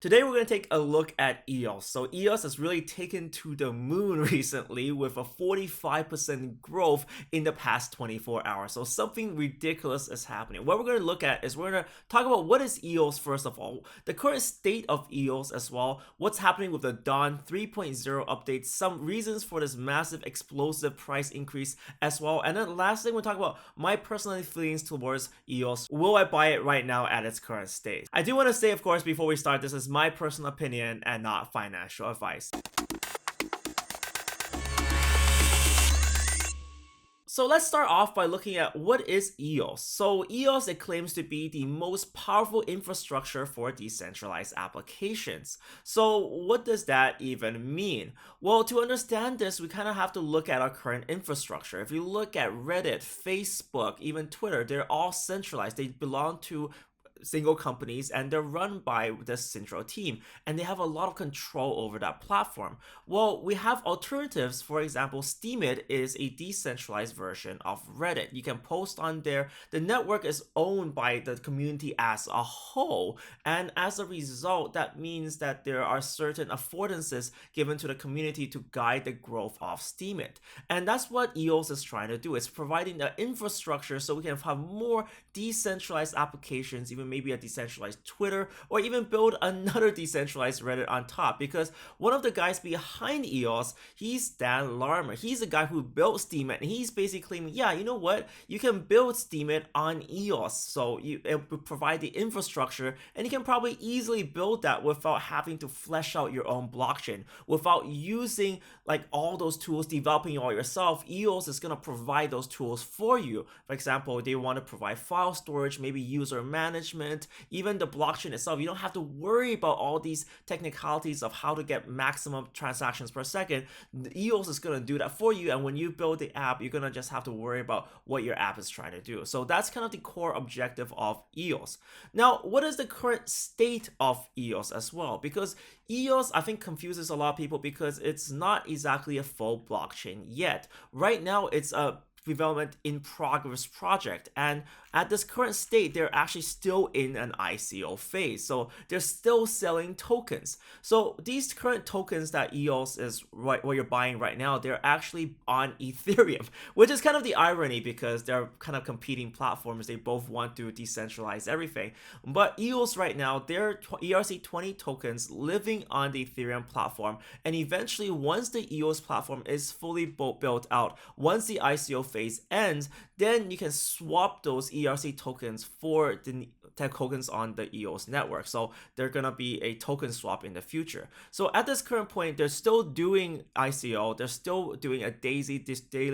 Today we're going to take a look at EOS. So EOS has really taken to the moon recently with a 45% growth in the past 24 hours. So something ridiculous is happening. What we're going to look at is we're going to talk about what is EOS first of all, the current state of EOS as well, what's happening with the Dawn 3.0 update, some reasons for this massive explosive price increase as well. And then lastly, we'll talk about my personal feelings towards EOS. Will I buy it right now at its current state? I do want to say, of course, before we start, this is my personal opinion and not financial advice. So let's start off by looking at what is EOS. So EOS, it claims to be the most powerful infrastructure for decentralized applications. So what does that even mean? Well, to understand this, we kind of have to look at our current infrastructure. If you look at Reddit, Facebook, even Twitter, they're all centralized. They belong to single companies and they're run by this central team and they have a lot of control over that platform. Well, we have alternatives. For example, Steemit is a decentralized version of Reddit. You can post on there. The network is owned by the community as a whole, and as a result, that means that there are certain affordances given to the community to guide the growth of Steemit. And that's what EOS is trying to do. It's providing the infrastructure so we can have more decentralized applications, even maybe a decentralized Twitter, or even build another decentralized Reddit on top. Because one of the guys behind EOS, he's Dan Larimer. He's the guy who built Steemit, and he's basically claiming, yeah, you know what? You can build Steemit on EOS, so it will provide the infrastructure, and you can probably easily build that without having to flesh out your own blockchain, without using like all those tools, developing it all yourself. EOS is gonna provide those tools for you. For example, they want to provide file storage, maybe user management, even the blockchain itself. You don't have to worry about all these technicalities of how to get maximum transactions per second. The EOS is going to do that for you, and when you build the app, you're going to just have to worry about what your app is trying to do. So that's kind of the core objective of EOS. Now, what is the current state of EOS as well? Because EOS, I think, confuses a lot of people because it's not exactly a full blockchain yet. Right now, it's a development in progress project, and at this current state they're actually still in an ICO phase, so they're still selling tokens. So these current tokens that EOS is right what you're buying right now, they're actually on Ethereum, which is kind of the irony because they're kind of competing platforms. They both want to decentralize everything, but EOS right now, they're ERC20 tokens living on the Ethereum platform, and eventually once the EOS platform is fully built out, once the ICO phase ends, then you can swap those ERC tokens for the tokens on the EOS network. So they're gonna be a token swap in the future. So at this current point, they're still doing ICO, they're still doing a daily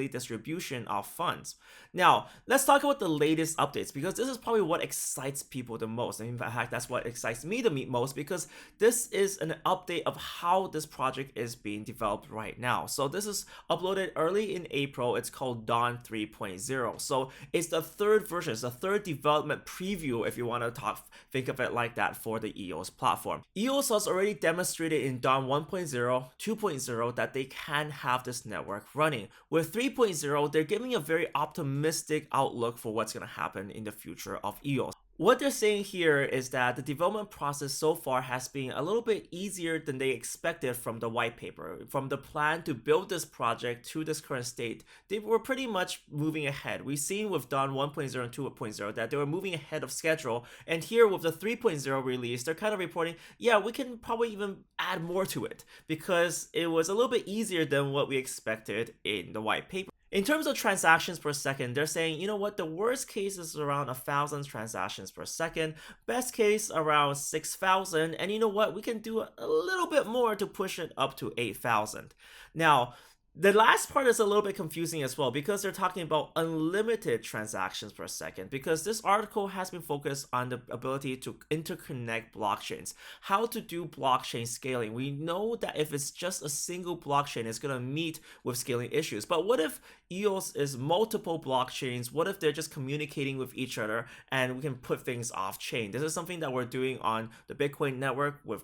distribution of funds. Now, let's talk about the latest updates, because this is probably what excites people the most. And in fact, that's what excites me the most, because this is an update of how this project is being developed right now. So this is uploaded early in April. It's called Dawn 3.0. So it's the third version, it's the third development preview, if you want to think of it like that, for the EOS platform. EOS has already demonstrated in Dawn 1.0, 2.0 that they can have this network running. With 3.0, they're giving a very optimistic outlook for what's going to happen in the future of EOS. What they're saying here is that the development process so far has been a little bit easier than they expected from the white paper. From the plan to build this project to this current state, they were pretty much moving ahead. We've seen with Dawn 1.0 and 2.0 that they were moving ahead of schedule, and here with the 3.0 release, they're kind of reporting, yeah, we can probably even add more to it because it was a little bit easier than what we expected in the white paper. In terms of transactions per second, they're saying, you know what, the worst case is around 1,000 transactions per second, best case around 6,000, and you know what, we can do a little bit more to push it up to 8,000. Now, the last part is a little bit confusing as well, because they're talking about unlimited transactions per second, because this article has been focused on the ability to interconnect blockchains, how to do blockchain scaling. We know that if it's just a single blockchain, it's going to meet with scaling issues. But what if EOS is multiple blockchains? What if they're just communicating with each other and we can put things off chain? This is something that we're doing on the Bitcoin network with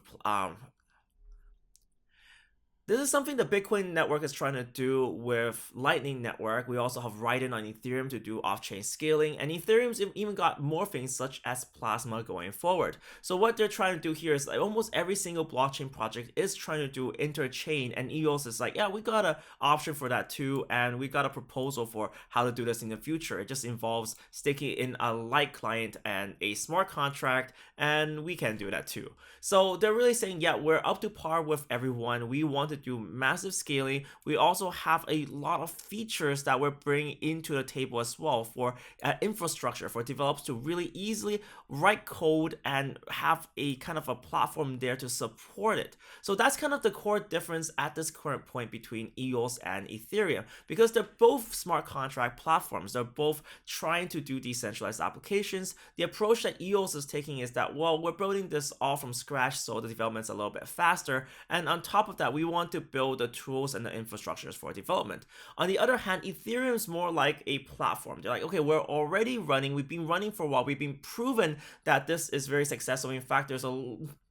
This is something the Bitcoin network is trying to do with Lightning Network. We also have Raiden on Ethereum to do off-chain scaling, and Ethereum's even got more things such as Plasma going forward. So what they're trying to do here is like almost every single blockchain project is trying to do interchain, and EOS is like, yeah, we got an option for that too, and we got a proposal for how to do this in the future. It just involves sticking in a light client and a smart contract, and we can do that too. So they're really saying, yeah, we're up to par with everyone. We want to do massive scaling. We also have a lot of features that we're bringing into the table as well for infrastructure for developers to really easily write code and have a kind of a platform there to support it. So that's kind of the core difference at this current point between EOS and Ethereum, because they're both smart contract platforms. They're both trying to do decentralized applications. The approach that EOS is taking is that, well, we're building this all from scratch, so the development's a little bit faster. And on top of that, we want to build the tools and the infrastructures for development. On the other hand, Ethereum is more like a platform. They're like, okay, we're already running. We've been running for a while. We've been proven that this is very successful. In fact, there's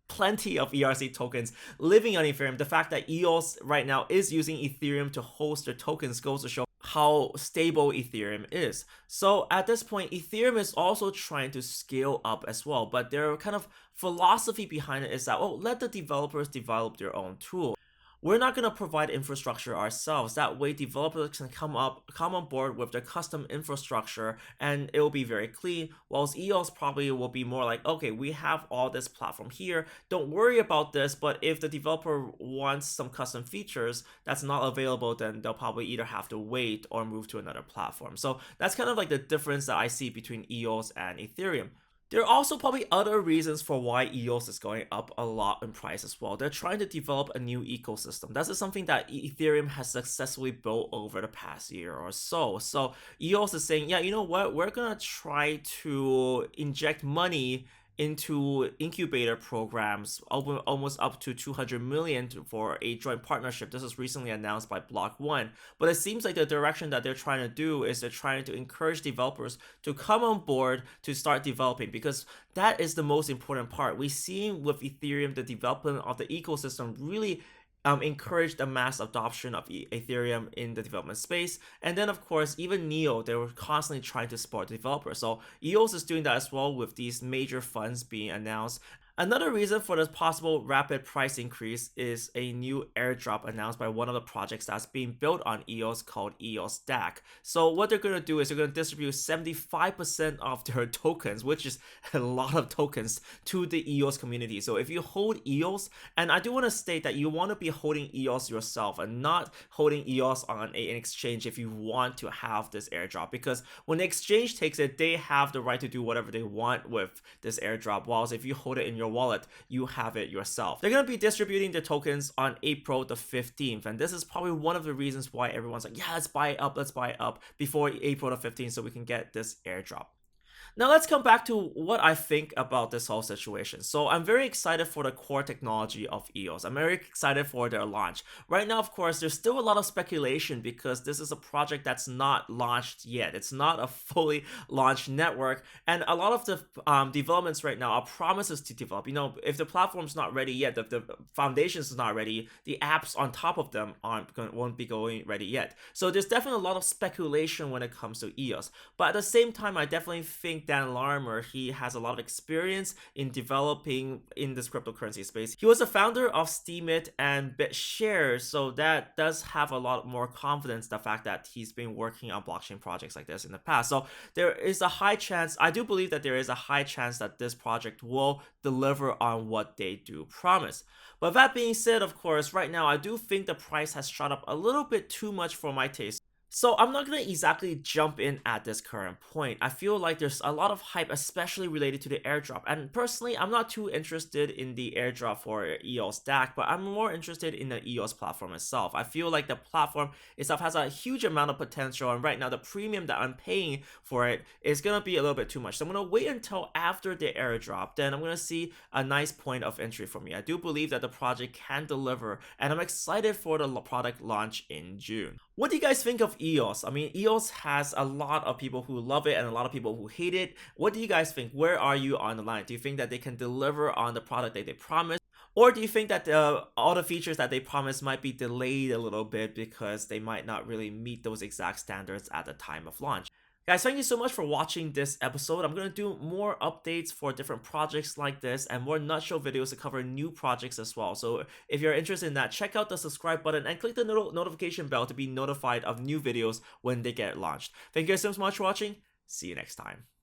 plenty of ERC tokens living on Ethereum. The fact that EOS right now is using Ethereum to host their tokens goes to show how stable Ethereum is. So at this point, Ethereum is also trying to scale up as well, but their kind of philosophy behind it is that, oh, let the developers develop their own tool. We're not going to provide infrastructure ourselves. That way developers can come on board with their custom infrastructure, and it will be very clean. Whilst EOS probably will be more like, okay, we have all this platform here. Don't worry about this, but if the developer wants some custom features that's not available, then they'll probably either have to wait or move to another platform. So that's kind of like the difference that I see between EOS and Ethereum. There are also probably other reasons for why EOS is going up a lot in price as well. They're trying to develop a new ecosystem. That's just something that Ethereum has successfully built over the past year or so. So EOS is saying, yeah, you know what? We're gonna try to inject money into incubator programs, almost up to 200 million for a joint partnership. This was recently announced by Block One. But it seems like the direction that they're trying to do is they're trying to encourage developers to come on board to start developing, because that is the most important part. We see with Ethereum the development of the ecosystem really encouraged the mass adoption of Ethereum in the development space. And then, of course, even Neo, they were constantly trying to support developers. So EOS is doing that as well with these major funds being announced. Another reason for this possible rapid price increase is a new airdrop announced by one of the projects that's being built on EOS called EOS DAC. So what they're going to do is they're going to distribute 75% of their tokens, which is a lot of tokens, to the EOS community. So if you hold EOS, and I do want to state that you want to be holding EOS yourself and not holding EOS on an exchange if you want to have this airdrop, because when the exchange takes it, they have the right to do whatever they want with this airdrop, whilst if you hold it in your wallet, you have it yourself. They're going to be distributing the tokens on April the 15th, and this is probably one of the reasons why everyone's like, yeah, let's buy it up before April the 15th so we can get this airdrop. Now let's come back to what I think about this whole situation. So I'm very excited for the core technology of EOS. I'm very excited for their launch. Right now, of course, there's still a lot of speculation because this is a project that's not launched yet. It's not a fully launched network, and a lot of the developments right now are promises to develop. You know, if the platform's not ready yet, the foundations is not ready, the apps on top of them won't be going ready yet. So there's definitely a lot of speculation when it comes to EOS. But at the same time, I definitely think Dan Larimer, he has a lot of experience in developing in this cryptocurrency space. He was the founder of Steemit and BitShares, so that does have a lot more confidence, the fact that he's been working on blockchain projects like this in the past. So there is a high chance, I do believe that there is a high chance that this project will deliver on what they do promise. But that being said, of course, right now I do think the price has shot up a little bit too much for my taste. So I'm not going to exactly jump in at this current point. I feel like there's a lot of hype, especially related to the airdrop. And personally, I'm not too interested in the airdrop for EOS DAC, but I'm more interested in the EOS platform itself. I feel like the platform itself has a huge amount of potential, and right now the premium that I'm paying for it is going to be a little bit too much. So I'm going to wait until after the airdrop, then I'm going to see a nice point of entry for me. I do believe that the project can deliver, and I'm excited for the product launch in June. What do you guys think of EOS? I mean, EOS has a lot of people who love it and a lot of people who hate it. What do you guys think? Where are you on the line? Do you think that they can deliver on the product that they promised? Or do you think that all the features that they promised might be delayed a little bit because they might not really meet those exact standards at the time of launch? Guys, thank you so much for watching this episode. I'm going to do more updates for different projects like this and more nutshell videos to cover new projects as well. So if you're interested in that, check out the subscribe button and click the notification bell to be notified of new videos when they get launched. Thank you guys so much for watching. See you next time.